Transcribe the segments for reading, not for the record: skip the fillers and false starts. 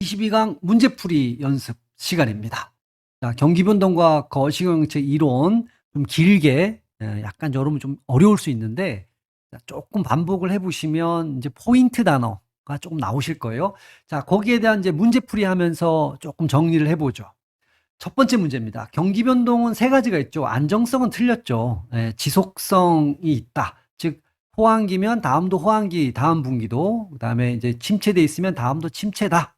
22강 문제풀이 연습 시간입니다. 자, 경기변동과 거시경책 이론 좀 길게 약간 여러분 좀 어려울 수 있는데 조금 반복을 해보시면 이제 포인트 단어가 조금 나오실 거예요. 자, 거기에 대한 이제 문제풀이 하면서 조금 정리를 해보죠. 첫 번째 문제입니다. 경기변동은 세 가지가 있죠. 안정성은 틀렸죠. 지속성이 있다. 즉 호황기면 다음도 호황기, 다음 분기도, 그다음에 이제 침체돼 있으면 다음도 침체다.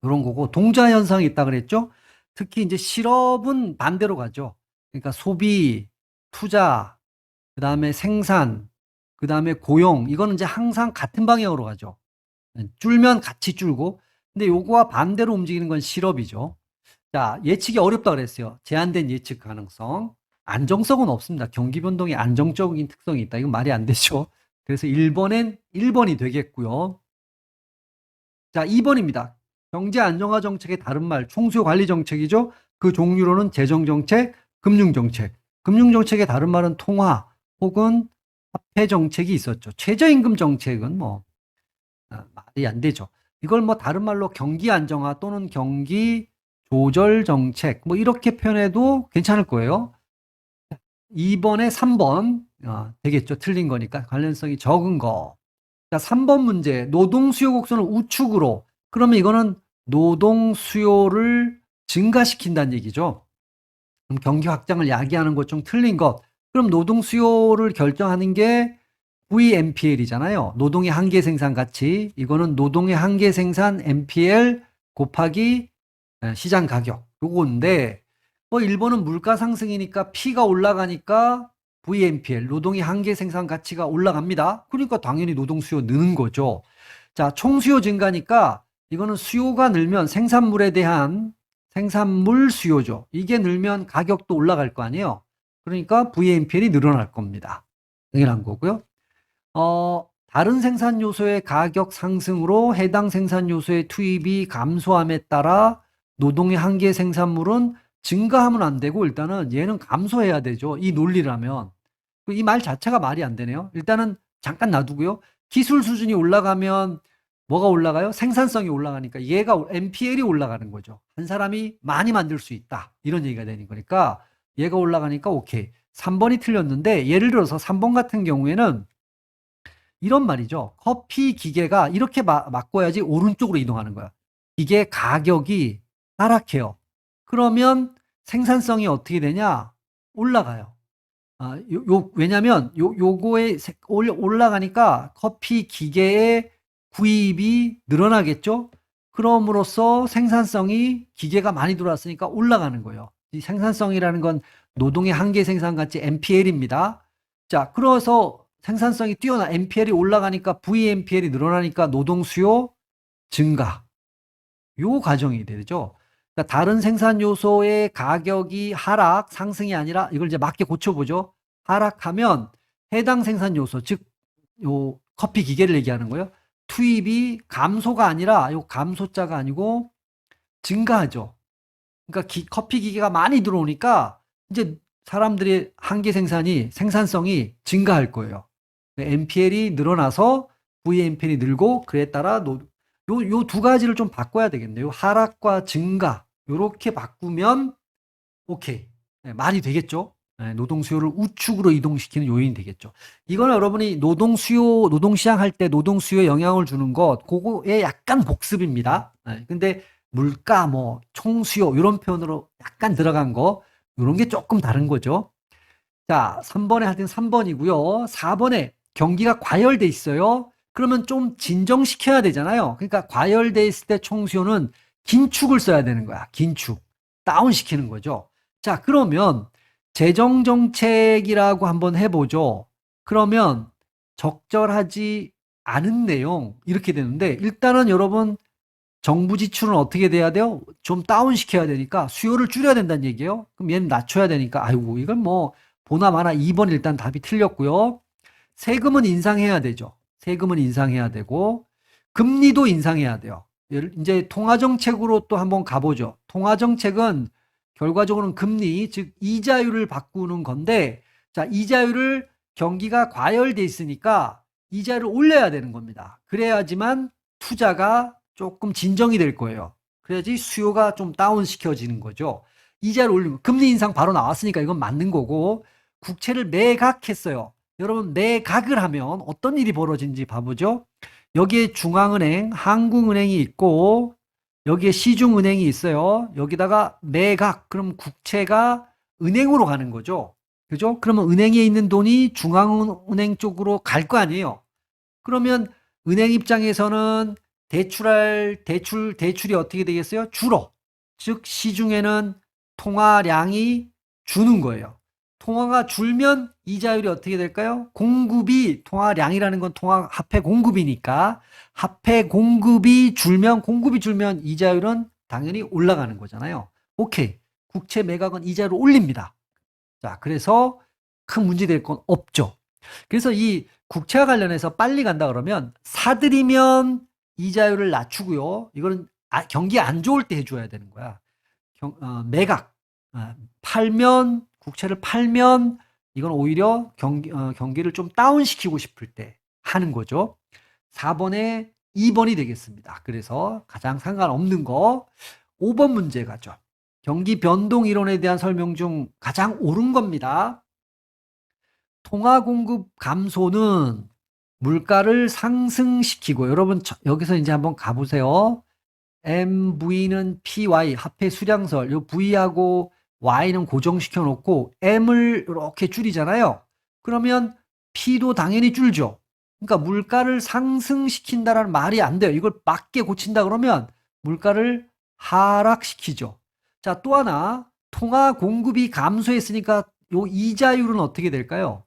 이런 거고, 동자 현상이 있다 그랬죠. 특히 이제 실업은 반대로 가죠. 그러니까 소비, 투자, 그다음에 생산, 그다음에 고용, 이거는 이제 항상 같은 방향으로 가죠. 줄면 같이 줄고, 근데 요거와 반대로 움직이는 건 실업이죠. 자, 예측이 어렵다 그랬어요. 제한된 예측 가능성. 안정성은 없습니다. 경기 변동에 안정적인 특성이 있다. 이건 말이 안 되죠. 그래서 1번엔 1번이 되겠고요. 자, 2번입니다. 경제 안정화 정책의 다른 말, 총수요 관리 정책이죠. 그 종류로는 재정 정책, 금융 정책. 금융 정책의 다른 말은 통화 혹은 화폐 정책이 있었죠. 최저임금 정책은 뭐 말이 안 되죠. 이걸 뭐 다른 말로 경기 안정화 또는 경기 조절 정책 뭐 이렇게 표현해도 괜찮을 거예요. 2번에 3번 되겠죠. 틀린 거니까 관련성이 적은 거. 자, 3번 문제. 노동 수요 곡선을 우측으로. 그러면 이거는 노동 수요를 증가시킨다는 얘기죠. 그럼 경기 확장을 야기하는 것 중 틀린 것. 그럼 노동 수요를 결정하는 게 VMPL이잖아요. 노동의 한계 생산 가치. 이거는 노동의 한계 생산 MPL 곱하기 시장 가격. 요건데 뭐 일본은 물가 상승이니까 P가 올라가니까 VMPL 노동의 한계 생산 가치가 올라갑니다. 그러니까 당연히 노동 수요 느는 거죠. 자, 총수요 증가니까 이거는 수요가 늘면 생산물에 대한 생산물 수요죠. 이게 늘면 가격도 올라갈 거 아니에요. 그러니까 VMPL이 늘어날 겁니다. 당연한 거고요. 다른 생산 요소의 가격 상승으로 해당 생산 요소의 투입이 감소함에 따라 노동의 한계 생산물은 증가하면 안 되고 일단은 얘는 감소해야 되죠. 이 논리라면. 이 말 자체가 말이 안 되네요. 일단은 잠깐 놔두고요. 기술 수준이 올라가면 뭐가 올라가요? 생산성이 올라가니까 얘가 MPL이 올라가는 거죠. 한 사람이 많이 만들 수 있다. 이런 얘기가 되는 거니까 얘가 올라가니까 오케이. 3번이 틀렸는데 예를 들어서 3번 같은 경우에는 이런 말이죠. 커피 기계가 이렇게 바꿔야지 오른쪽으로 이동하는 거야. 기계 가격이 하락해요. 그러면 생산성이 어떻게 되냐? 올라가요. 왜냐면 요거에 올라가니까 커피 기계의 구입이 늘어나겠죠? 그럼으로써 생산성이 기계가 많이 들어왔으니까 올라가는 거예요. 이 생산성이라는 건 노동의 한계 생산 가치 MPL입니다. 자, 그래서 생산성이 뛰어나 MPL이 올라가니까 VMPL이 늘어나니까 노동 수요 증가. 요 과정이 되죠. 그러니까 다른 생산 요소의 가격이 하락, 상승이 아니라 이걸 이제 맞게 고쳐보죠. 하락하면 해당 생산 요소, 즉, 요 커피 기계를 얘기하는 거예요. 투입이 감소가 아니라 요 감소자가 아니고 증가하죠. 그러니까 커피 기계가 많이 들어오니까 이제 사람들의 한계 생산성이 증가할 거예요. MPL이 늘어나서 VMPL이 늘고 그에 따라 요 두 가지를 좀 바꿔야 되겠네요. 하락과 증가 요렇게 바꾸면 오케이. 말이 되겠죠. 노동 수요를 우측으로 이동시키는 요인이 되겠죠. 이건 여러분이 노동 시장 할 때 노동 수요에 영향을 주는 것, 그거에 약간 복습입니다. 근데 물가, 뭐, 총수요, 이런 표현으로 약간 들어간 거, 이런 게 조금 다른 거죠. 자, 3번에 할 때는 3번이고요. 4번에 경기가 과열돼 있어요. 그러면 좀 진정시켜야 되잖아요. 그러니까 과열돼 있을 때 총수요는 긴축을 써야 되는 거야. 긴축. 다운시키는 거죠. 자, 그러면 재정정책이라고 한번 해보죠. 그러면 적절하지 않은 내용 이렇게 되는데 일단은 여러분 정부 지출은 어떻게 돼야 돼요? 좀 다운시켜야 되니까 수요를 줄여야 된다는 얘기예요. 그럼 얘는 낮춰야 되니까 아이고 이건 뭐 보나 마나 2번 일단 답이 틀렸고요. 세금은 인상해야 되죠. 세금은 인상해야 되고 금리도 인상해야 돼요. 이제 통화정책으로 또 한번 가보죠. 통화정책은 결과적으로는 금리, 즉 이자율을 바꾸는 건데 자, 이자율을 경기가 과열돼 있으니까 이자율을 올려야 되는 겁니다. 그래야지만 투자가 조금 진정이 될 거예요. 그래야지 수요가 좀 다운시켜지는 거죠. 이자를 올리면 금리 인상 바로 나왔으니까 이건 맞는 거고, 국채를 매각했어요. 여러분, 매각을 하면 어떤 일이 벌어진지 봐보죠. 여기에 중앙은행, 한국은행이 있고, 여기에 시중은행이 있어요. 여기다가 매각, 그럼 국채가 은행으로 가는 거죠. 그죠? 그러면 은행에 있는 돈이 중앙은행 쪽으로 갈 거 아니에요. 그러면 은행 입장에서는 대출이 어떻게 되겠어요? 줄어. 즉, 시중에는 통화량이 주는 거예요. 통화가 줄면 이자율이 어떻게 될까요? 공급이, 통화량이라는 건 통화 화폐 공급이니까, 화폐 공급이 줄면 이자율은 당연히 올라가는 거잖아요. 오케이. 국채 매각은 이자율을 올립니다. 자, 그래서 큰 문제 될 건 없죠. 그래서 이 국채와 관련해서 빨리 간다 그러면, 사들이면 이자율을 낮추고요. 이거는 경기 안 좋을 때 해줘야 되는 거야. 매각. 국채를 팔면 이건 오히려 경기를 좀 다운시키고 싶을 때 하는 거죠. 4번에 2번이 되겠습니다. 그래서 가장 상관없는 거 5번 문제 가죠. 경기 변동 이론에 대한 설명 중 가장 옳은 겁니다. 통화 공급 감소는 물가를 상승시키고, 여러분 여기서 이제 한번 가보세요. MV는 PY, 화폐 수량설, 요 V하고 Y는 고정시켜 놓고 M을 이렇게 줄이잖아요. 그러면 P도 당연히 줄죠. 그러니까 물가를 상승시킨다라는 말이 안 돼요. 이걸 맞게 고친다 그러면 물가를 하락시키죠. 자, 또 하나, 통화 공급이 감소했으니까 요 이자율은 어떻게 될까요?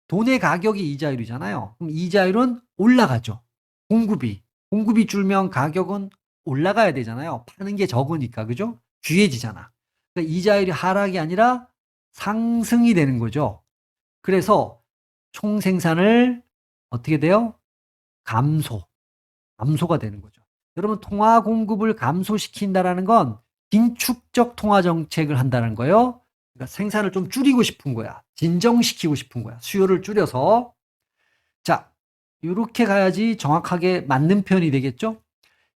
돈의 가격이 이자율이잖아요. 그럼 이자율은 올라가죠. 공급이 줄면 가격은 올라가야 되잖아요. 파는 게 적으니까, 그죠? 귀해지잖아. 그러니까 이자율이 하락이 아니라 상승이 되는 거죠. 그래서 총 생산을 어떻게 돼요? 감소가 되는 거죠. 여러분, 통화 공급을 감소시킨다라는 건 긴축적 통화 정책을 한다는 거예요. 그러니까 생산을 좀 줄이고 싶은 거야. 진정시키고 싶은 거야. 수요를 줄여서. 자, 이렇게 가야지 정확하게 맞는 표현이 되겠죠?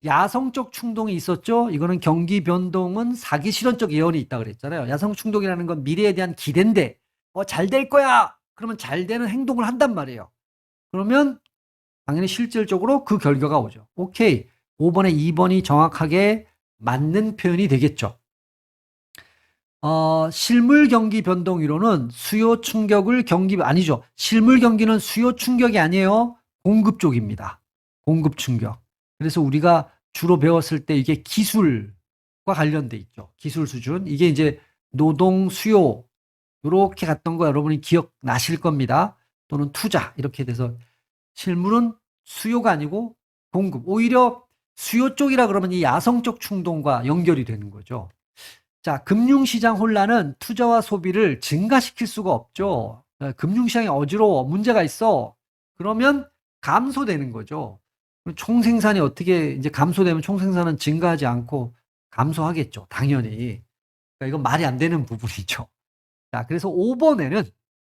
야성적 충동이 있었죠? 이거는 경기 변동은 사기 실현적 예언이 있다 그랬잖아요. 야성 충동이라는 건 미래에 대한 기대인데, 잘 될 거야! 그러면 잘 되는 행동을 한단 말이에요. 그러면 당연히 실질적으로 그 결과가 오죠. 오케이. 5번에 2번이 정확하게 맞는 표현이 되겠죠. 실물 경기 변동 이론은 수요 충격을 아니죠. 실물 경기는 수요 충격이 아니에요. 공급 쪽입니다. 공급 충격. 그래서 우리가 주로 배웠을 때 이게 기술과 관련돼 있죠. 기술 수준. 이게 이제 노동 수요 이렇게 갔던 거 여러분이 기억나실 겁니다. 또는 투자 이렇게 돼서, 실물은 수요가 아니고 공급. 오히려 수요 쪽이라 그러면 이 야성적 충동과 연결이 되는 거죠. 자, 금융시장 혼란은 투자와 소비를 증가시킬 수가 없죠. 금융시장이 어지러워, 문제가 있어. 그러면 감소되는 거죠. 총생산이 어떻게 이제 감소되면 총생산은 증가하지 않고 감소하겠죠. 당연히. 그러니까 이건 말이 안 되는 부분이죠. 자, 그래서 5번에는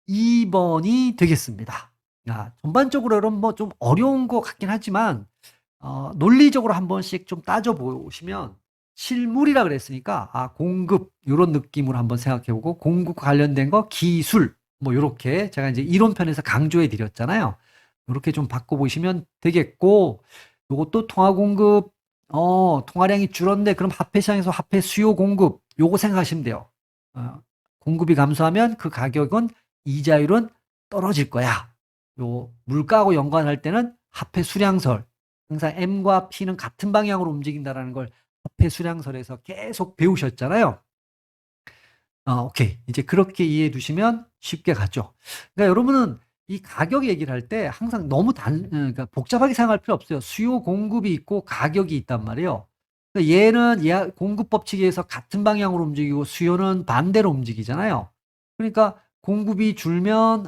2번이 되겠습니다. 전반적으로 여러분 뭐 좀 어려운 것 같긴 하지만, 논리적으로 한 번씩 좀 따져보시면, 실물이라 그랬으니까 공급 이런 느낌으로 한번 생각해보고, 공급과 관련된 거 기술 뭐 이렇게 제가 이제 이론편에서 강조해 드렸잖아요. 이렇게 좀 바꿔보시면 되겠고, 요것도 통화 공급, 통화량이 줄었는데 그럼 화폐 시장에서 화폐 수요 공급 요거 생각하시면 돼요. 공급이 감소하면 그 가격은, 이자율은 떨어질 거야. 요 물가하고 연관할 때는 화폐 수량설, 항상 M과 P는 같은 방향으로 움직인다라는 걸 화폐 수량설에서 계속 배우셨잖아요. 오케이. 이제 그렇게 이해해 두시면 쉽게 가죠. 그러니까 여러분은 이 가격 얘기를 할 때 항상 너무 그러니까 복잡하게 생각할 필요 없어요. 수요 공급이 있고 가격이 있단 말이에요. 그러니까 얘는 공급 법칙에 의해서 같은 방향으로 움직이고 수요는 반대로 움직이잖아요. 그러니까 공급이 줄면,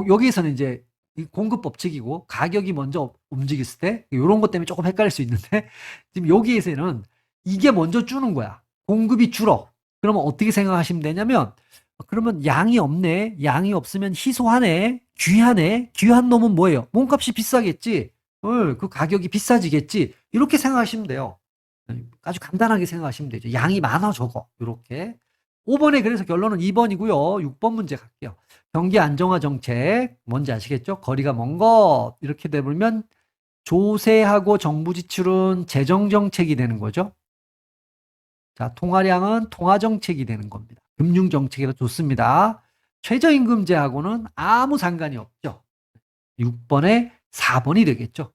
여기에서는 이제 이 공급 법칙이고 가격이 먼저 움직였을 때 이런 것 때문에 조금 헷갈릴 수 있는데, 지금 여기에서는 이게 먼저 주는 거야. 공급이 줄어. 그러면 어떻게 생각하시면 되냐면, 그러면 양이 없네. 양이 없으면 희소하네. 귀하네. 귀한 놈은 뭐예요? 몸값이 비싸겠지. 그 가격이 비싸지겠지. 이렇게 생각하시면 돼요. 아주 간단하게 생각하시면 되죠. 양이 많아 적어. 이렇게. 5번에 그래서 결론은 2번이고요. 6번 문제 갈게요. 경기 안정화 정책 뭔지 아시겠죠? 거리가 먼 것 이렇게 되면 조세하고 정부 지출은 재정 정책이 되는 거죠. 자, 통화량은 통화 정책이 되는 겁니다. 금융 정책이라 좋습니다. 최저임금제하고는 아무 상관이 없죠. 6번에 4번이 되겠죠.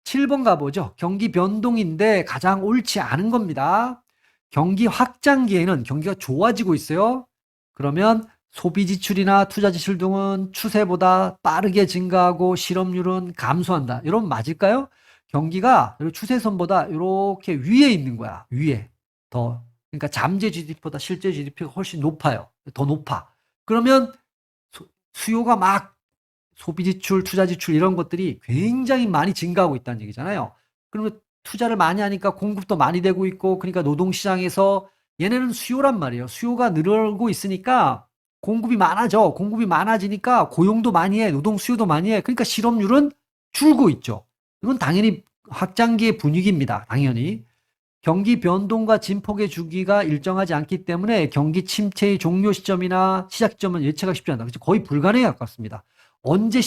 7번 가보죠. 경기 변동인데 가장 옳지 않은 겁니다. 경기 확장기에는 경기가 좋아지고 있어요. 그러면 소비 지출이나 투자 지출 등은 추세보다 빠르게 증가하고 실업률은 감소한다. 여러분 맞을까요? 경기가 추세선보다 이렇게 위에 있는 거야. 위에. 더. 그러니까 잠재 GDP보다 실제 GDP가 훨씬 높아요. 더 높아. 그러면 수요가 막 소비 지출, 투자 지출 이런 것들이 굉장히 많이 증가하고 있다는 얘기잖아요. 그러면 투자를 많이 하니까 공급도 많이 되고 있고, 그러니까 노동시장에서 얘네는 수요란 말이에요. 수요가 늘고 있으니까 공급이 많아져. 공급이 많아지니까 고용도 많이 해. 노동 수요도 많이 해. 그러니까 실업률은 줄고 있죠. 이건 당연히 확장기의 분위기입니다. 당연히. 경기 변동과 진폭의 주기가 일정하지 않기 때문에 경기 침체의 종료 시점이나 시작 시점은 예측하기 쉽지 않다. 거의 불가능에 가깝습니다. 언제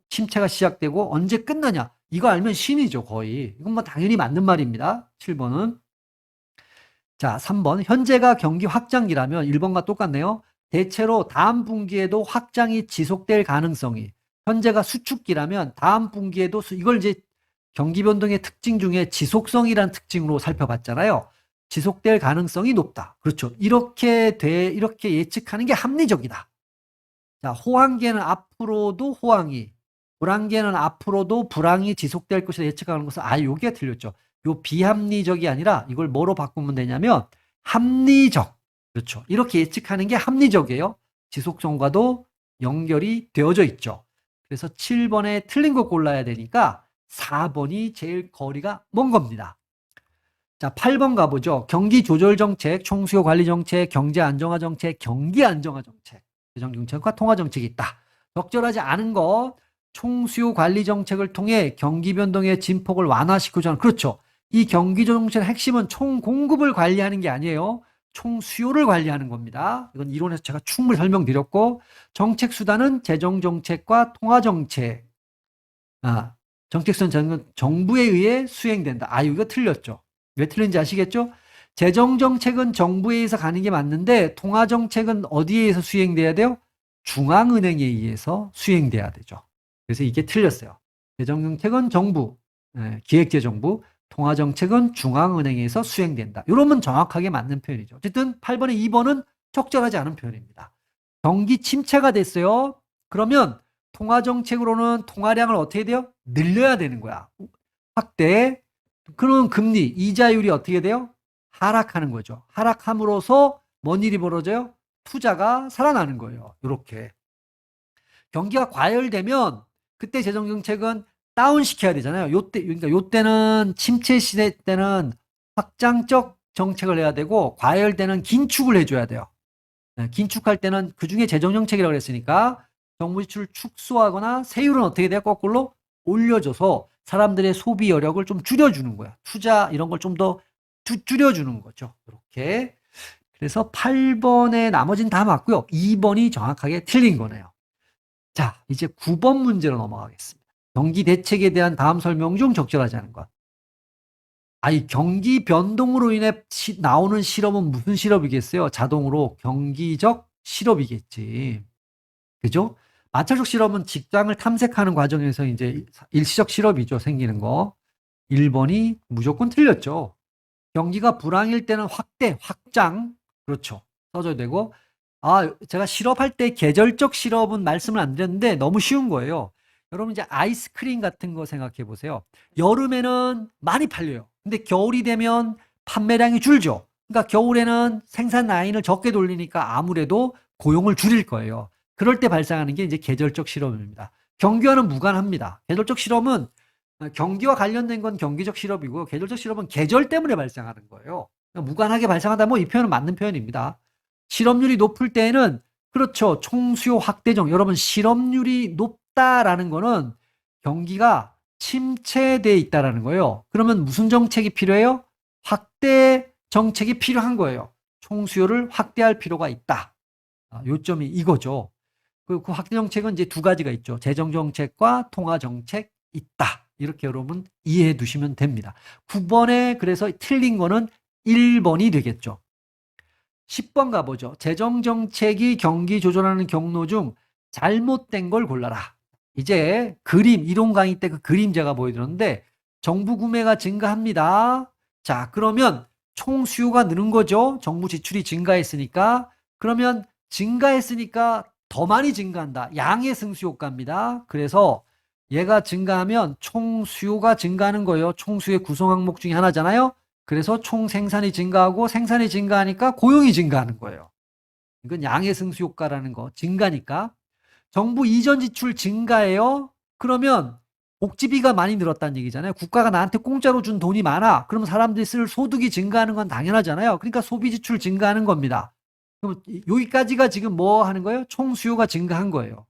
침체가 시작되고 언제 끝나냐. 이거 알면 신이죠, 거의. 이건 뭐 당연히 맞는 말입니다. 7번은. 자, 3번. 현재가 경기 확장기라면 1번과 똑같네요. 대체로 다음 분기에도 확장이 지속될 가능성이. 현재가 수축기라면 다음 분기에도 이걸 이제 경기 변동의 특징 중에 지속성이란 특징으로 살펴봤잖아요. 지속될 가능성이 높다. 그렇죠. 이렇게 예측하는 게 합리적이다. 자, 호황기에는 앞으로도 호황이, 불황기에는 앞으로도 불황이 지속될 것이라 예측하는 것은 요게 틀렸죠. 요 비합리적이 아니라 이걸 뭐로 바꾸면 되냐면 합리적. 그렇죠. 이렇게 예측하는 게 합리적이에요. 지속성과도 연결이 되어져 있죠. 그래서 7번에 틀린 거 골라야 되니까 4번이 제일 거리가 먼 겁니다. 자, 8번 가보죠. 경기 조절 정책, 총수요 관리 정책, 경제 안정화 정책, 경기 안정화 정책, 재정 정책과 통화 정책이 있다. 적절하지 않은 것, 총수요 관리 정책을 통해 경기 변동의 진폭을 완화시키고자 하는, 그렇죠. 이 경기 정책의 핵심은 총 공급을 관리하는 게 아니에요. 총 수요를 관리하는 겁니다. 이건 이론에서 제가 충분히 설명드렸고, 정책 수단은 재정 정책과 통화 정책. 정책수단은 정부에 의해 수행된다. 이거 틀렸죠. 왜 틀린지 아시겠죠? 재정정책은 정부에 의해서 가는 게 맞는데 통화정책은 어디에 의해서 수행돼야 돼요? 중앙은행에 의해서 수행돼야 되죠. 그래서 이게 틀렸어요. 재정정책은 정부, 기획재정부, 통화정책은 중앙은행에서 수행된다. 이러면 정확하게 맞는 표현이죠. 어쨌든 8번에 2번은 적절하지 않은 표현입니다. 경기 침체가 됐어요. 그러면 통화정책으로는 통화량을 어떻게 돼요? 늘려야 되는 거야. 확대. 그러면 금리, 이자율이 어떻게 돼요? 하락하는 거죠. 하락함으로써 뭔 일이 벌어져요? 투자가 살아나는 거예요. 이렇게. 경기가 과열되면 그때 재정정책은 다운시켜야 되잖아요. 그러니까 요때는 침체 시대 때는 확장적 정책을 해야 되고 과열되는 긴축을 해줘야 돼요. 긴축할 때는 그중에 재정정책이라고 그랬으니까 정부 지출을 축소하거나 세율은 어떻게 돼요? 거꾸로 올려줘서 사람들의 소비 여력을 좀 줄여주는 거야. 투자 이런 걸 좀 더 줄여주는 거죠. 이렇게. 그래서 8번에 나머지는 다 맞고요. 2번이 정확하게 틀린 거네요. 자, 이제 9번 문제로 넘어가겠습니다. 경기 대책에 대한 다음 설명 중 적절하지 않은 것. 경기 변동으로 인해 나오는 실업은 무슨 실업이겠어요? 자동으로 경기적 실업이겠지. 그죠? 마찰적 실업은 직장을 탐색하는 과정에서 이제 일시적 실업이죠. 생기는 거. 1번이 무조건 틀렸죠. 경기가 불황일 때는 확대, 확장. 그렇죠. 써줘야 되고. 제가 실업할 때 계절적 실업은 말씀을 안 드렸는데 너무 쉬운 거예요. 여러분 이제 아이스크림 같은 거 생각해 보세요. 여름에는 많이 팔려요. 근데 겨울이 되면 판매량이 줄죠. 그러니까 겨울에는 생산 라인을 적게 돌리니까 아무래도 고용을 줄일 거예요. 그럴 때 발생하는 게 이제 계절적 실업입니다. 경기와는 무관합니다. 계절적 실업은 경기와 관련된 건 경기적 실업이고 계절적 실업은 계절 때문에 발생하는 거예요. 그러니까 무관하게 발생하다 이 표현은 맞는 표현입니다. 실업률이 높을 때에는 그렇죠. 총수요 확대정. 여러분 실업률이 높다라는 거는 경기가 침체돼 있다라는 거예요. 그러면 무슨 정책이 필요해요? 확대 정책이 필요한 거예요. 총수요를 확대할 필요가 있다. 요점이 이거죠. 그 확대 정책은 이제 두 가지가 있죠. 재정 정책과 통화 정책 있다. 이렇게 여러분 이해해 두시면 됩니다. 9번에 그래서 틀린 거는 1번이 되겠죠. 10번 가보죠. 재정 정책이 경기 조절하는 경로 중 잘못된 걸 골라라. 이제 그림, 이론 강의 때 그 그림 제가 보여드렸는데 정부 구매가 증가합니다. 자, 그러면 총 수요가 느는 거죠. 정부 지출이 증가했으니까. 그러면 증가했으니까 더 많이 증가한다. 양의 승수 효과입니다. 그래서 얘가 증가하면 총 수요가 증가하는 거예요. 총 수요의 구성 항목 중에 하나잖아요. 그래서 총 생산이 증가하고 생산이 증가하니까 고용이 증가하는 거예요. 이건 양의 승수 효과라는 거. 증가니까. 정부 이전 지출 증가해요. 그러면 복지비가 많이 늘었다는 얘기잖아요. 국가가 나한테 공짜로 준 돈이 많아. 그럼 사람들이 쓸 소득이 증가하는 건 당연하잖아요. 그러니까 소비 지출 증가하는 겁니다. 그럼 여기까지가 지금 뭐 하는 거예요? 총 수요가 증가한 거예요.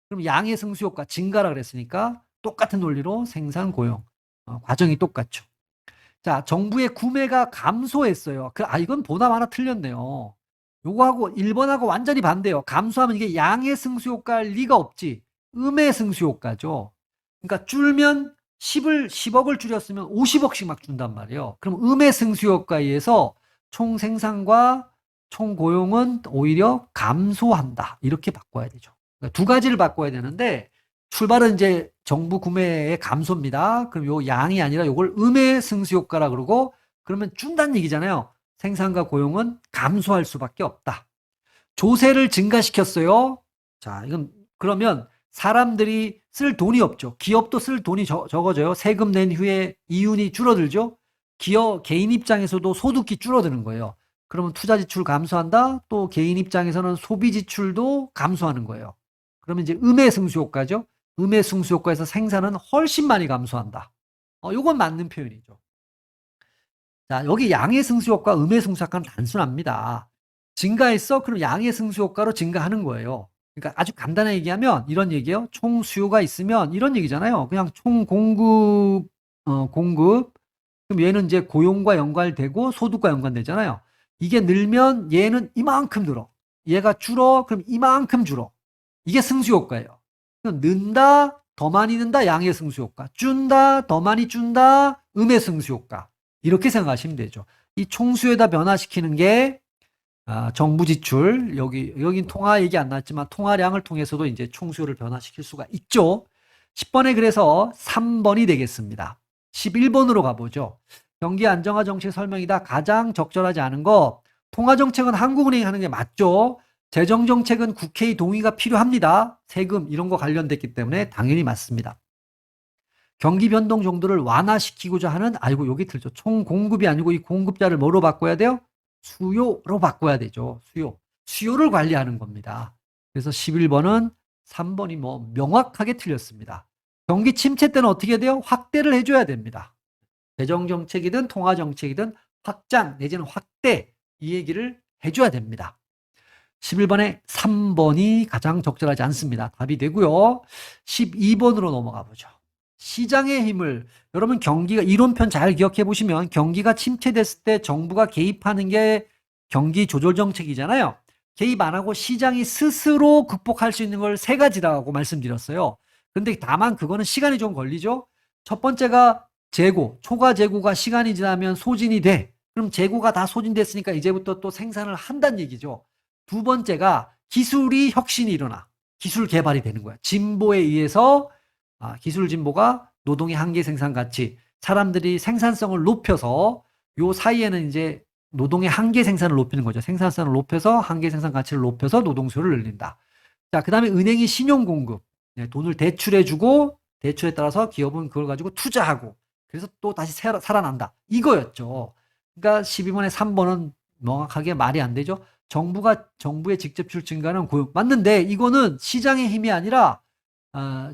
그럼 양의 승수 효과 증가라 그랬으니까 똑같은 논리로 생산 고용 과정이 똑같죠. 자, 정부의 구매가 감소했어요. 이건 보다 하나 틀렸네요. 요거하고 1번하고 완전히 반대예요. 감소하면 이게 양의 승수 효과일 리가 없지. 음의 승수 효과죠. 그러니까 줄면 10억을 줄였으면 50억씩 막 준단 말이에요. 그럼 음의 승수 효과에 의해서 총 생산과 총 고용은 오히려 감소한다. 이렇게 바꿔야 되죠. 그러니까 두 가지를 바꿔야 되는데 출발은 이제 정부 구매의 감소입니다. 그럼 요 양이 아니라 요걸 음의 승수 효과라 그러고 그러면 준다는 얘기잖아요. 생산과 고용은 감소할 수밖에 없다. 조세를 증가시켰어요. 자, 이건 그러면 사람들이 쓸 돈이 없죠. 기업도 쓸 돈이 적어져요. 세금 낸 후에 이윤이 줄어들죠. 개인 입장에서도 소득이 줄어드는 거예요. 그러면 투자 지출 감소한다. 또 개인 입장에서는 소비 지출도 감소하는 거예요. 그러면 이제 음의 승수 효과죠. 음의 승수 효과에서 생산은 훨씬 많이 감소한다. 요건 맞는 표현이죠. 자, 여기 양의 승수 효과, 음의 승수 효과는 단순합니다. 증가했어? 그럼 양의 승수 효과로 증가하는 거예요. 그러니까 아주 간단하게 얘기하면 이런 얘기예요. 총 수요가 있으면 이런 얘기잖아요. 그냥 총 공급. 그럼 얘는 이제 고용과 연관되고 소득과 연관되잖아요. 이게 늘면 얘는 이만큼 늘어. 얘가 줄어. 그럼 이만큼 줄어. 이게 승수 효과예요. 는다, 더 많이 는다, 양의 승수 효과. 준다, 더 많이 준다, 음의 승수 효과. 이렇게 생각하시면 되죠. 이 총수에다 변화시키는 게 정부 지출, 여긴 통화 얘기 안 나왔지만 통화량을 통해서도 이제 총수요를 변화시킬 수가 있죠. 10번에 그래서 3번이 되겠습니다. 11번으로 가보죠. 경기 안정화 정책 설명이다. 가장 적절하지 않은 거. 통화 정책은 한국은행이 하는 게 맞죠. 재정 정책은 국회의 동의가 필요합니다. 세금 이런 거 관련됐기 때문에 당연히 맞습니다. 경기 변동 정도를 완화시키고자 하는 여기 틀죠. 총 공급이 아니고 이 공급자를 뭐로 바꿔야 돼요? 수요로 바꿔야 되죠. 수요를 관리하는 겁니다. 그래서 11번은 3번이 뭐 명확하게 틀렸습니다. 경기 침체 때는 어떻게 돼요? 확대를 해줘야 됩니다. 재정 정책이든 통화 정책이든 확장 내지는 확대 이 얘기를 해줘야 됩니다. 11번에 3번이 가장 적절하지 않습니다. 답이 되고요. 12번으로 넘어가 보죠. 시장의 힘을 여러분 경기가 이론편 잘 기억해 보시면 경기가 침체됐을 때 정부가 개입하는 게 경기 조절 정책이잖아요. 개입 안 하고 시장이 스스로 극복할 수 있는 걸 세 가지라고 말씀드렸어요. 근데 다만 그거는 시간이 좀 걸리죠. 첫 번째가 재고, 초과 재고가 시간이 지나면 소진이 돼. 그럼 재고가 다 소진됐으니까 이제부터 또 생산을 한다는 얘기죠. 두 번째가 기술이 혁신이 일어나. 기술 개발이 되는 거야. 진보에 의해서 기술 진보가 노동의 한계 생산 가치, 사람들이 생산성을 높여서 요 사이에는 이제 노동의 한계 생산을 높이는 거죠. 생산성을 높여서 한계 생산 가치를 높여서 노동 수요를 늘린다. 자, 그다음에 은행이 신용 공급, 돈을 대출해주고 대출에 따라서 기업은 그걸 가지고 투자하고 그래서 또 다시 살아난다. 이거였죠. 그러니까 12번에 3번은 명확하게 말이 안 되죠. 정부의 직접 지출 증가는 고용 맞는데 이거는 시장의 힘이 아니라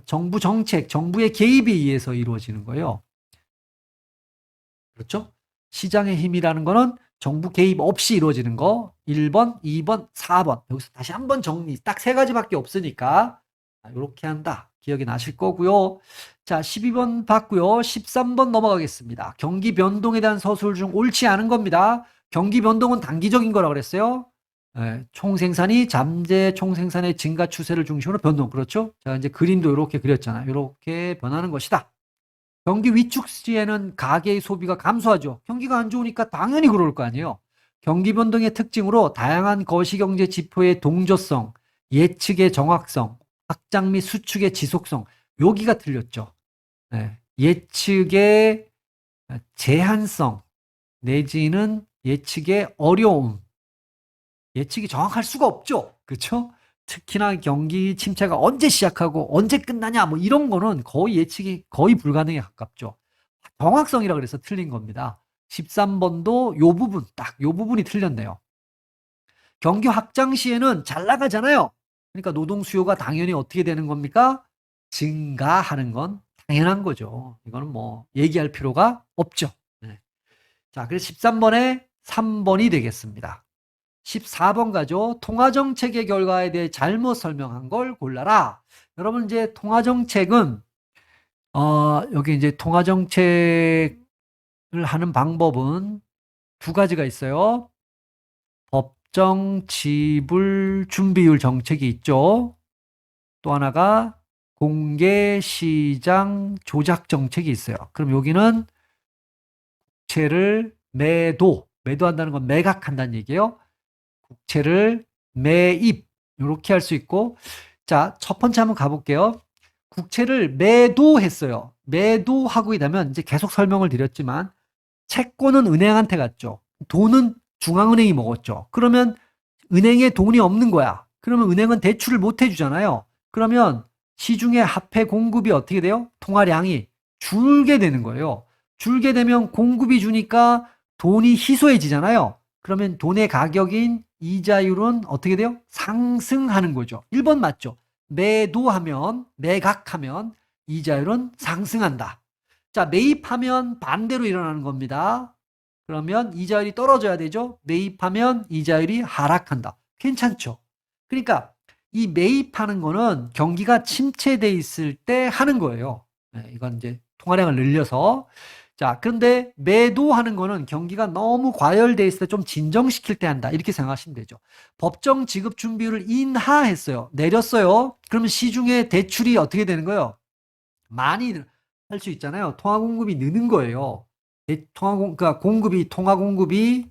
정부 정책, 정부의 개입에 의해서 이루어지는 거예요. 그렇죠? 시장의 힘이라는 거는 정부 개입 없이 이루어지는 거 1번, 2번, 4번 여기서 다시 한번 정리 딱 세 가지밖에 없으니까 요렇게 한다. 기억이 나실 거고요. 자, 12번 봤고요. 13번 넘어가겠습니다. 경기 변동에 대한 서술 중 옳지 않은 겁니다. 경기 변동은 단기적인 거라 그랬어요. 총생산이 잠재 총생산의 증가 추세를 중심으로 변동. 그렇죠? 자, 이제 그림도 이렇게 그렸잖아요. 이렇게 변하는 것이다. 경기 위축 시에는 가계의 소비가 감소하죠. 경기가 안 좋으니까 당연히 그럴 거 아니에요. 경기 변동의 특징으로 다양한 거시경제 지표의 동조성, 예측의 정확성, 확장 및 수축의 지속성, 여기가 틀렸죠. 예측의 제한성 내지는 예측의 어려움, 예측이 정확할 수가 없죠. 그렇죠? 특히나 경기 침체가 언제 시작하고 언제 끝나냐 뭐 이런 거는 거의 예측이 거의 불가능에 가깝죠. 정확성이라 그래서 틀린 겁니다. 13번도 요 부분 딱 요 부분이 틀렸네요. 경기 확장 시에는 잘 나가잖아요. 그러니까 노동 수요가 당연히 어떻게 되는 겁니까? 증가하는 건 당연한 거죠. 이거는 뭐 얘기할 필요가 없죠. 네. 자, 그래서 13번에 3번이 되겠습니다. 14번 가죠. 통화정책의 결과에 대해 잘못 설명한 걸 골라라. 여러분 이제 통화정책은 여기 이제 통화정책을 하는 방법은 두 가지가 있어요. 법정 지불 준비율 정책이 있죠. 또 하나가 공개시장 조작 정책이 있어요. 그럼 여기는 국채를 매도한다는 건 매각한다는 얘기예요. 국채를 매입 이렇게 할 수 있고, 자, 첫 번째 한번 가볼게요. 국채를 매도했어요. 매도하고 되면 이제 계속 설명을 드렸지만 채권은 은행한테 갔죠. 돈은 중앙은행이 먹었죠. 그러면 은행에 돈이 없는 거야. 그러면 은행은 대출을 못 해주잖아요. 그러면 시중에 화폐 공급이 어떻게 돼요? 통화량이 줄게 되는 거예요. 줄게 되면 공급이 주니까 돈이 희소해지잖아요. 그러면 돈의 가격인 이자율은 어떻게 돼요? 상승하는 거죠. 1번 맞죠? 매도하면, 매각하면 이자율은 상승한다. 자, 매입하면 반대로 일어나는 겁니다. 그러면 이자율이 떨어져야 되죠? 매입하면 이자율이 하락한다. 괜찮죠? 그러니까 이 매입하는 거는 경기가 침체돼 있을 때 하는 거예요. 이건 이제 통화량을 늘려서. 자, 그런데 매도하는 거는 경기가 너무 과열돼 있을 때 좀 진정시킬 때 한다. 이렇게 생각하시면 되죠. 법정 지급 준비율을 인하했어요. 내렸어요. 그러면 시중에 대출이 어떻게 되는 거예요? 많이 할 수 있잖아요. 통화 공급이 느는 거예요. 그러니까 통화 공급이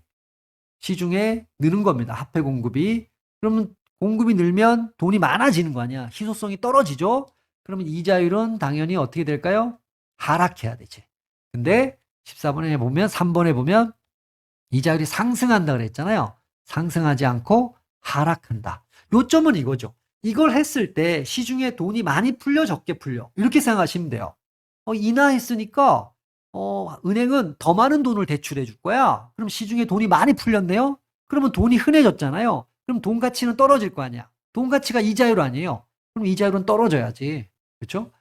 시중에 느는 겁니다. 화폐 공급이. 그러면 공급이 늘면 돈이 많아지는 거 아니야. 희소성이 떨어지죠. 그러면 이자율은 당연히 어떻게 될까요? 하락해야 되지. 근데 14번에 보면 3번에 보면 이자율이 상승한다 그랬잖아요. 상승하지 않고 하락한다. 요점은 이거죠. 이걸 했을 때 시중에 돈이 많이 풀려 적게 풀려 이렇게 생각하시면 돼요. 인하했으니까 은행은 더 많은 돈을 대출해 줄 거야. 그럼 시중에 돈이 많이 풀렸네요. 그러면 돈이 흔해졌잖아요. 그럼 돈 가치는 떨어질 거 아니야. 돈 가치가 이자율 아니에요. 그럼 이자율은 떨어져야지. 그렇죠?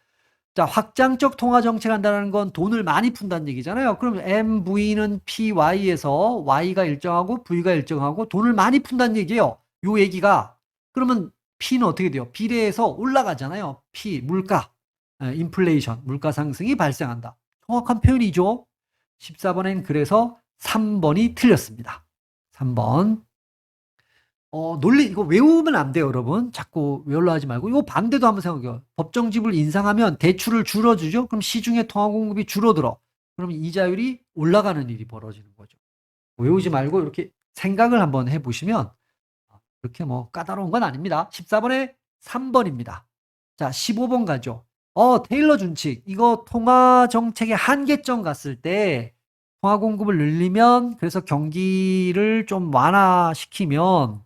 자, 확장적 통화 정책을 한다는 건 돈을 많이 푼다는 얘기잖아요. 그럼 MV는 PY에서 Y가 일정하고 V가 일정하고 돈을 많이 푼다는 얘기예요. 요 얘기가. 그러면 P는 어떻게 돼요? 비례해서 올라가잖아요. P, 물가, 인플레이션, 물가 상승이 발생한다. 정확한 표현이죠. 14번엔 그래서 3번이 틀렸습니다. 3번. 논리 이거 외우면 안 돼요, 여러분. 자꾸 외우려 하지 말고 이거 반대도 한번 생각해요. 법정 지불 인상하면 대출을 줄여주죠. 그럼 시중의 통화 공급이 줄어들어. 그러면 이자율이 올라가는 일이 벌어지는 거죠. 외우지 말고 이렇게 생각을 한번 해보시면 그렇게 뭐 까다로운 건 아닙니다. 14번에 3번입니다. 자, 15번 가죠. 테일러 준칙. 이거 통화 정책의 한계점 갔을 때 통화 공급을 늘리면 그래서 경기를 좀 완화시키면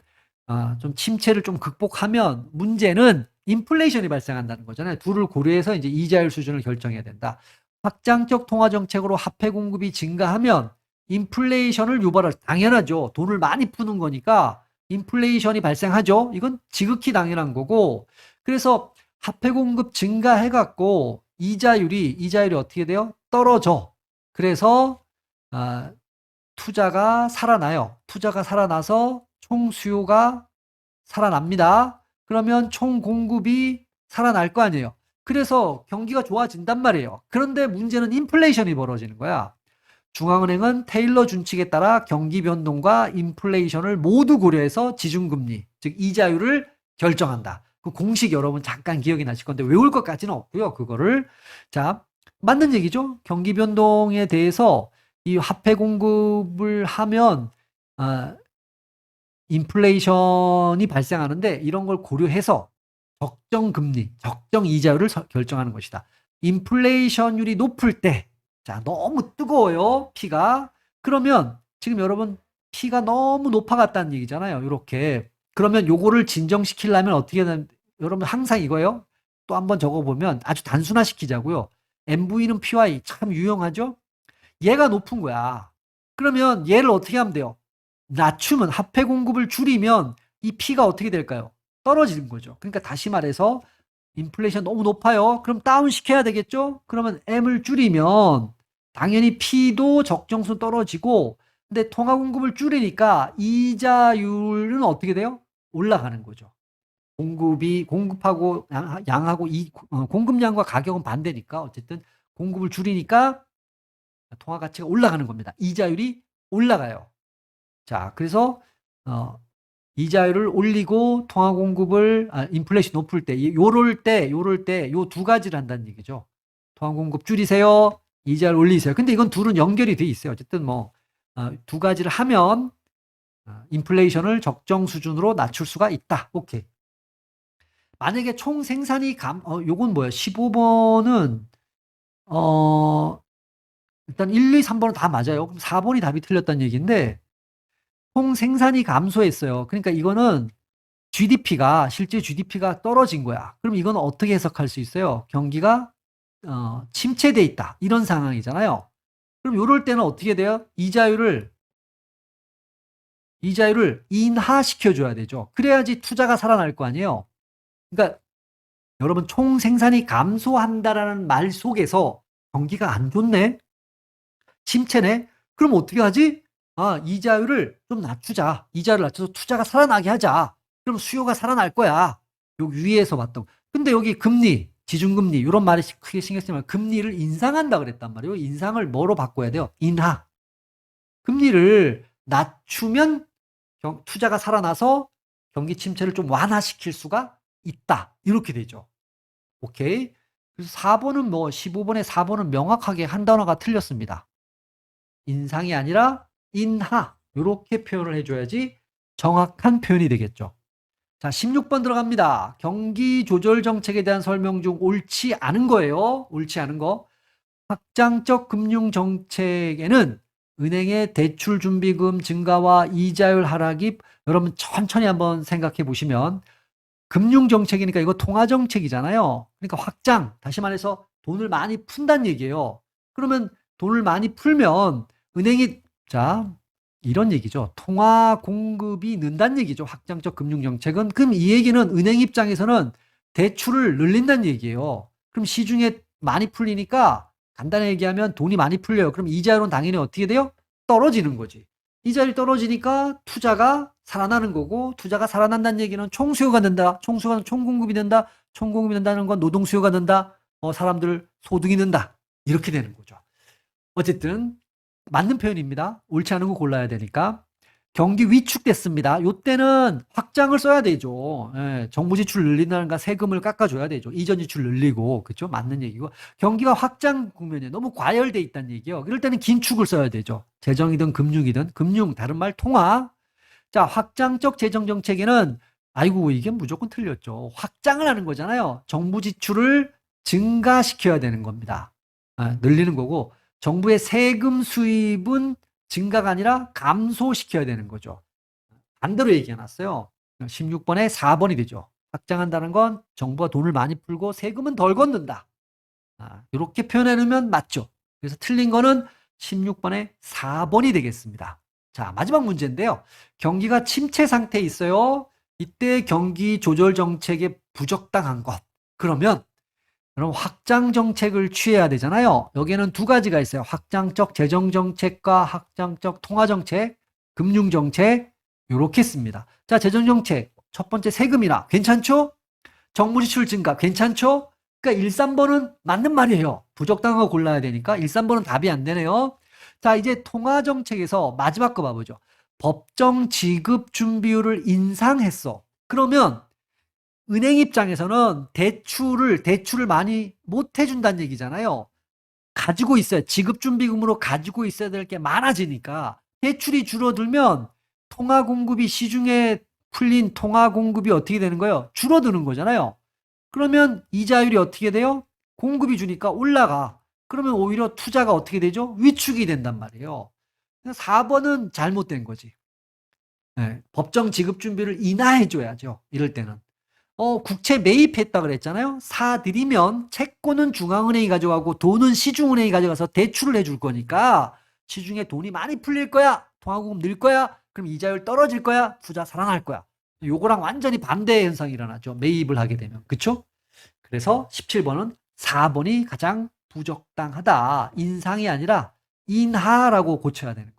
좀 침체를 좀 극복하면 문제는 인플레이션이 발생한다는 거잖아요. 둘을 고려해서 이제 이자율 수준을 결정해야 된다. 확장적 통화 정책으로 화폐 공급이 증가하면 인플레이션을 유발할 당연하죠. 돈을 많이 푸는 거니까 인플레이션이 발생하죠. 이건 지극히 당연한 거고. 그래서 화폐 공급 증가해 갖고 이자율이 어떻게 돼요? 떨어져. 그래서 투자가 살아나요. 투자가 살아나서 총 수요가 살아납니다. 그러면 총 공급이 살아날 거 아니에요. 그래서 경기가 좋아진단 말이에요. 그런데 문제는 인플레이션이 벌어지는 거야. 중앙은행은 테일러 준칙에 따라 경기 변동과 인플레이션을 모두 고려해서 지중금리, 즉 이자율을 결정한다. 그 공식 여러분 잠깐 기억이 나실 건데 외울 것까지는 없고요. 그거를 자 맞는 얘기죠. 경기 변동에 대해서 이 화폐 공급을 하면 인플레이션이 발생하는데 이런 걸 고려해서 적정 금리, 적정 이자율을 결정하는 것이다. 인플레이션율이 높을 때, 자, 너무 뜨거워요, 피가. 그러면 지금 여러분 피가 너무 높아갔다는 얘기잖아요. 이렇게. 그러면 요거를 진정시키려면 어떻게 되는, 여러분 항상 이거예요. 또 한번 적어보면 아주 단순화시키자고요. MV는 PY 참 유용하죠? 얘가 높은 거야. 그러면 얘를 어떻게 하면 돼요? 낮추면 화폐 공급을 줄이면 이 P가 어떻게 될까요? 떨어지는 거죠. 그러니까 다시 말해서 인플레이션 너무 높아요. 그럼 다운 시켜야 되겠죠? 그러면 M을 줄이면 당연히 P도 적정수 떨어지고 근데 통화 공급을 줄이니까 이자율은 어떻게 돼요? 올라가는 거죠. 공급하고 양하고 공급량과 가격은 반대니까 어쨌든 공급을 줄이니까 통화 가치가 올라가는 겁니다. 이자율이 올라가요. 자, 그래서 이자율을 올리고 통화 공급을 인플레이션 높을 때, 요럴 때 요 두 가지를 한다는 얘기죠. 통화 공급 줄이세요. 이자율 올리세요. 근데 이건 둘은 연결이 돼 있어요. 어쨌든 뭐 두 가지를 하면 인플레이션을 적정 수준으로 낮출 수가 있다. 오케이. 만약에 총 생산이 요건 뭐예요? 15번은 일단 1, 2, 3번은 다 맞아요. 그럼 4번이 답이 틀렸다는 얘기인데 총 생산이 감소했어요. 그러니까 이거는 GDP가 실제 GDP가 떨어진 거야. 그럼 이건 어떻게 해석할 수 있어요? 경기가 침체돼 있다. 이런 상황이잖아요. 그럼 이럴 때는 어떻게 돼요? 이자율을 인하시켜 줘야 되죠. 그래야지 투자가 살아날 거 아니에요. 그러니까 여러분 총 생산이 감소한다라는 말 속에서 경기가 안 좋네. 침체네. 그럼 어떻게 하지? 이자율을 좀 낮추자. 이자를 낮춰서 투자가 살아나게 하자. 그럼 수요가 살아날 거야. 여기 위에서 봤던. 근데 여기 금리, 지중금리 이런 말이 크게 신경 쓰면 금리를 인상한다 그랬단 말이에요. 인상을 뭐로 바꿔야 돼요? 인하. 금리를 낮추면 투자가 살아나서 경기 침체를 좀 완화시킬 수가 있다. 이렇게 되죠. 오케이. 그래서 4번은 15번에 4번은 명확하게 한 단어가 틀렸습니다. 인상이 아니라 인하. 이렇게 표현을 해줘야지 정확한 표현이 되겠죠. 자, 16번 들어갑니다. 경기 조절 정책에 대한 설명 중 옳지 않은 거예요. 옳지 않은 거. 확장적 금융 정책에는 은행의 대출 준비금 증가와 이자율 하락이 여러분 천천히 한번 생각해 보시면 금융 정책이니까 이거 통화 정책이잖아요. 그러니까 확장, 다시 말해서 돈을 많이 푼다는 얘기예요. 그러면 돈을 많이 풀면 은행이 이런 얘기죠. 통화 공급이 는다는 얘기죠. 확장적 금융 정책은. 그럼 이 얘기는 은행 입장에서는 대출을 늘린다는 얘기예요. 그럼 시중에 많이 풀리니까 간단하게 얘기하면 돈이 많이 풀려요. 그럼 이자율은 당연히 어떻게 돼요? 떨어지는 거지. 이자율이 떨어지니까 투자가 살아나는 거고, 투자가 살아난다는 얘기는 총수요가 는다. 총공급이 된다. 총공급이 된다는 건 노동수요가 는다. 사람들 소득이 는다. 이렇게 되는 거죠. 어쨌든 맞는 표현입니다. 옳지 않은 거 골라야 되니까. 경기 위축됐습니다. 요때는 확장을 써야 되죠. 예, 정부 지출 늘린다는가 세금을 깎아줘야 되죠. 이전 지출 늘리고, 그렇죠? 맞는 얘기고. 경기가 확장 국면에 너무 과열돼 있다는 얘기예요. 이럴 때는 긴축을 써야 되죠. 재정이든 금융이든. 금융, 다른 말 통화. 자, 확장적 재정 정책에는 아이고 이게 무조건 틀렸죠. 확장을 하는 거잖아요. 정부 지출을 증가시켜야 되는 겁니다. 늘리는 거고 정부의 세금 수입은 증가가 아니라 감소시켜야 되는 거죠. 반대로 얘기해놨어요. 16번에 4번이 되죠. 확장한다는 건 정부가 돈을 많이 풀고 세금은 덜 걷는다. 이렇게 표현해 놓으면 맞죠. 그래서 틀린 거는 16번에 4번이 되겠습니다. 자, 마지막 문제인데요. 경기가 침체 상태에 있어요. 이때 경기 조절 정책에 부적당한 것. 그러면 확장 정책을 취해야 되잖아요. 여기에는 두 가지가 있어요. 확장적 재정 정책과 확장적 통화 정책, 금융 정책 이렇게 씁니다. 자, 재정 정책 첫 번째 세금이나 괜찮죠? 정부 지출 증가 괜찮죠? 그러니까 1, 3번은 맞는 말이에요. 부적당한 거 골라야 되니까 1, 3번은 답이 안 되네요. 자, 이제 통화정책에서 마지막 거 봐보죠. 법정 지급 준비율을 인상했어. 그러면 은행 입장에서는 대출을 많이 못 해준다는 얘기잖아요. 가지고 있어야, 지급준비금으로 가지고 있어야 될 게 많아지니까 대출이 줄어들면 통화 공급이, 시중에 풀린 통화 공급이 어떻게 되는 거예요? 줄어드는 거잖아요. 그러면 이자율이 어떻게 돼요? 공급이 주니까 올라가. 그러면 오히려 투자가 어떻게 되죠? 위축이 된단 말이에요. 4번은 잘못된 거지. 네, 법정 지급 준비를 인하해 줘야죠. 이럴 때는. 국채 매입했다 그랬잖아요. 사들이면 채권은 중앙은행이 가져가고 돈은 시중은행이 가져가서 대출을 해줄 거니까 시중에 돈이 많이 풀릴 거야. 통화공급 늘 거야. 그럼 이자율 떨어질 거야. 투자 살아날 거야. 요거랑 완전히 반대 현상이 일어나죠. 매입을 하게 되면. 그쵸? 그래서 17번은 4번이 가장 부적당하다. 인상이 아니라 인하라고 고쳐야 되는 거예요.